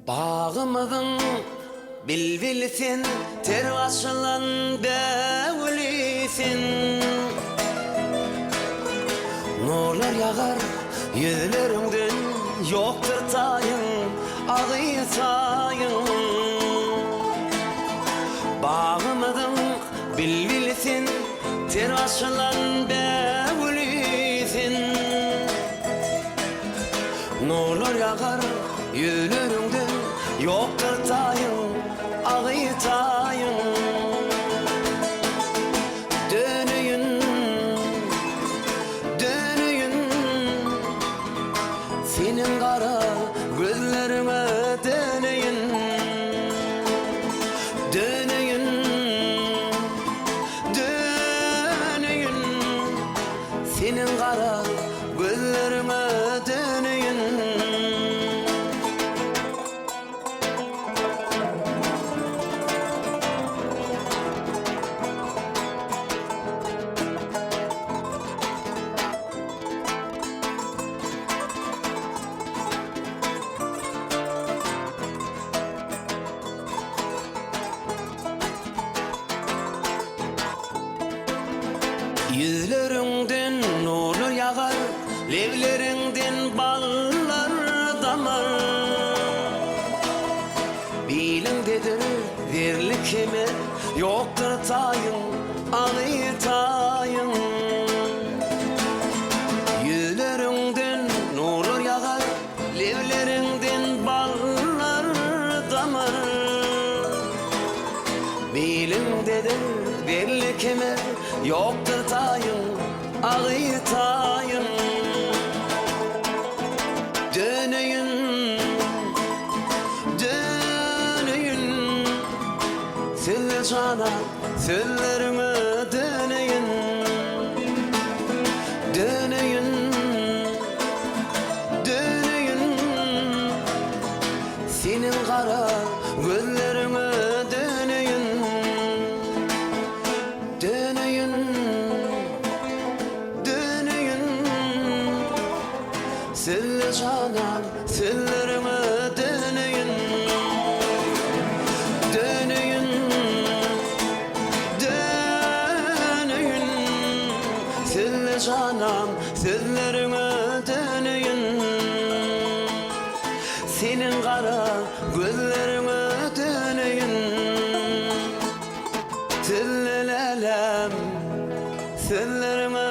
Bağımızın bilbilsin, tervaşılan devlisin. Nurlar yağar yüzlerinden, yoktur tayın, ağıytayın. Bağımızın bilbilsin, tervaşılan devlisin. Nurlar yağar yüzlerinden, yoktur tayın, ağıytayın. Dönüyün, dönüyün, senin kara gözlerime dönüyün. Dönüyün, dönüyün, senin kara gözlerime dönüyün. Yüzlerinden nurlu yağar, levlerinden ballar damar. Bilindedir verli kime, yoktur tayın, ağıytayın. Yüzlerinden nurlu yağar, levlerinden ballar damar. Bilindedir verli kime, yoktur tayın, ağıytayın. Dönüyün, dönüyün, söyle cana, sözlerime dönüyün. Dönüyün, dönüyün, senin kara gözlerime dönüyün. Dönüyün, dönüyün, söyle canan, sözlerime dönüyün. Dönüyün, dönüyün, söyle canan, sözlerime dönüyün. Senin kara gözlerime dönüyün. Sözlerime